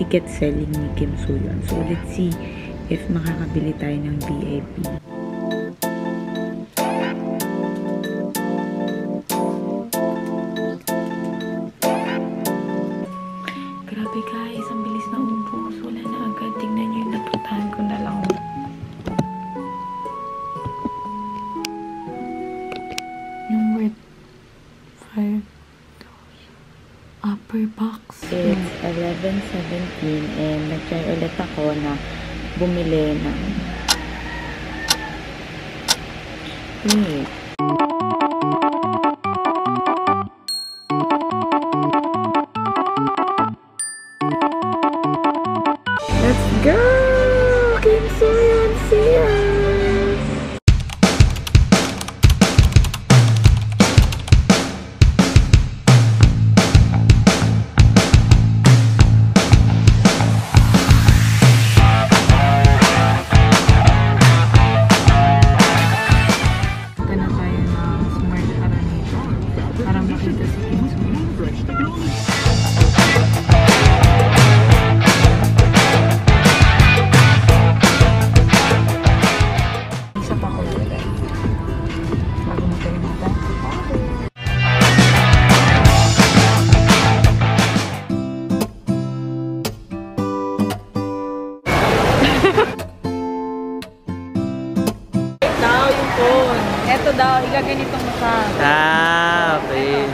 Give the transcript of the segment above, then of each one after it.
ticket selling ni Kim Soo-hyun. So, let's see if makakabili tayo ng VIP. Grabe guys, ang bilis na ubos. Wala na agad. Tingnan nyo yung napuntahan ko na lang. Yung worth 5 upper box. It's 11:17 and nag-try ulit ako na bumili ng wait. Let's go! Kim Soo-hyun, see ya! Ito daw, igaganito mo sa... Ah, okay.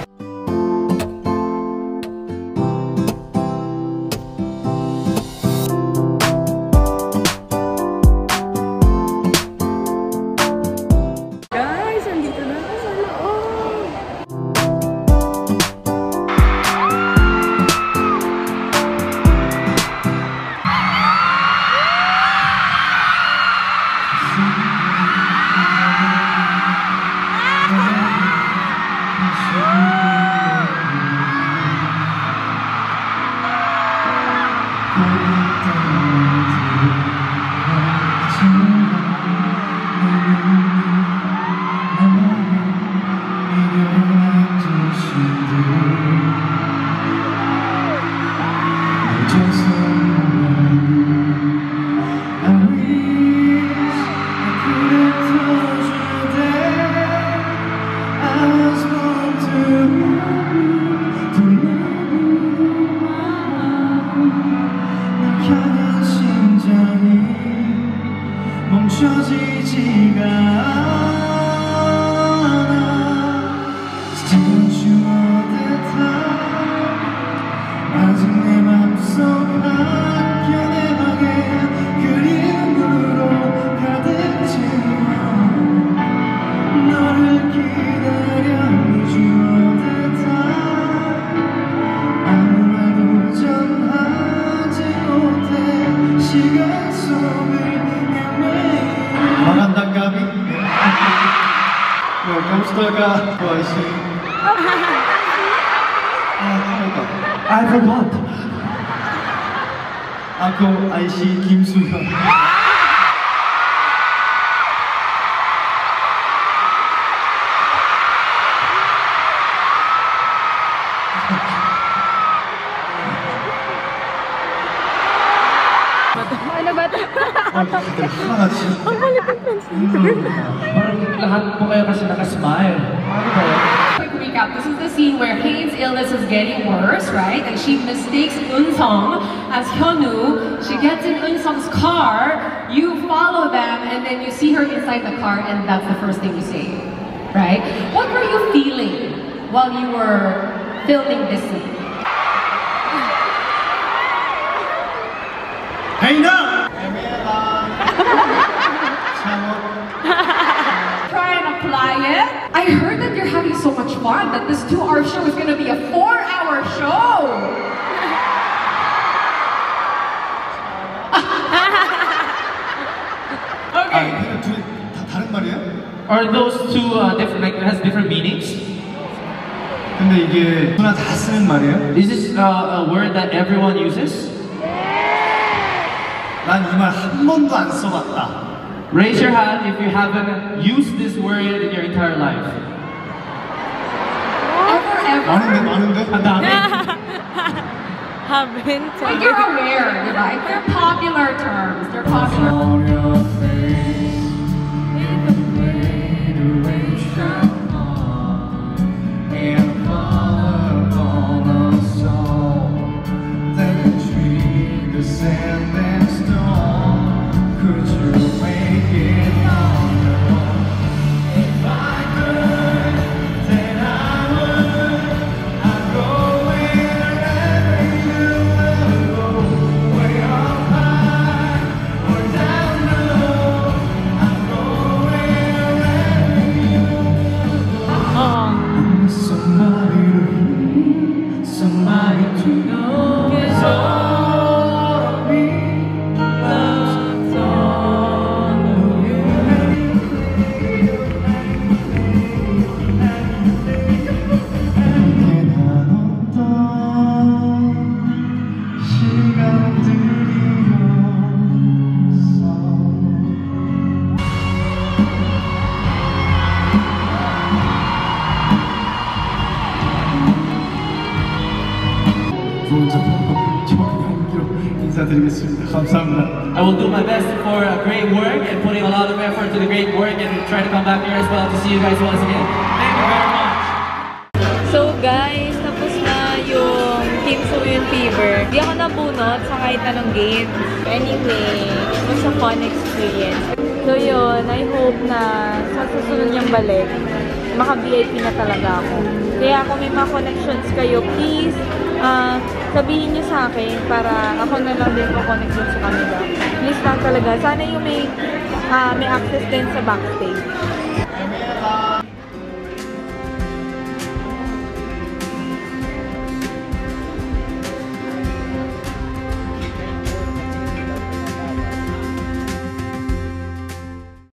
Guys, andito na sa loob. 멈춰지지가 않아 스치는 추억의 다 아직 내 맘속 한켠 내 방에 그림으로 가득 채워 너를 기다려 주어의 다 아무 말도 전하지 못해 시간 속을 Magandang gabi. Kamusta ka? I forgot. Ako ay si Kim Soo-hyun. Ano ba ito? Ang malapit na Parang lahat po kayo kasi nakasmile. Quick recap, this is the scene where Hae's illness is getting worse, right? And she mistakes Eun-sung as Hyunwoo. She gets in Eun-sung's car, you follow them, and then you see her inside the car, and that's the first thing you say, right? What were you feeling while you were filming this scene? Hey na! Try and apply it. I heard that you're having so much fun that this 2-hour show is going to be a 4-hour show. Okay. 다른 말이에요? Are those two different, like, it has different meanings? 근데 이게 누구나 다 쓰는 말이에요? Is this a word that everyone uses? 난 이 말 한 번도 안 써봤다. Raise your hand if you haven't used this word in your entire life. Ever? 많은데? 한 다음에 Haven't. Like you're aware, right? They're popular terms. They're popular. On your face, in the way to reach out and fall upon us all. Then the tree, the sand and stone. Could you make it on your own? If I could, then I would. I'd go wherever you will go. Way up high or down low. I'd go wherever you will go. Somebody to hear, somebody to know. 'Cause all of me loves all of you. 인사드리겠습니다. 감사합니다. I will do my best for great work and putting a lot of effort to the great work and try to come back here as well to see you guys once again. Thank you very much. So guys, tapos na yung Team Suyon Fever. Di ako nabunot sa kahit anong game. Anyway, it was a fun experience. So yun, I hope na sa susunod niyang balik, maka-VIP na talaga ako. Kaya kung may mga connections kayo, please, sabihin niyo sa akin para ako na lang din ko-connect dun sa kanila. Please lang talaga. Sana yung may access din sa backstage.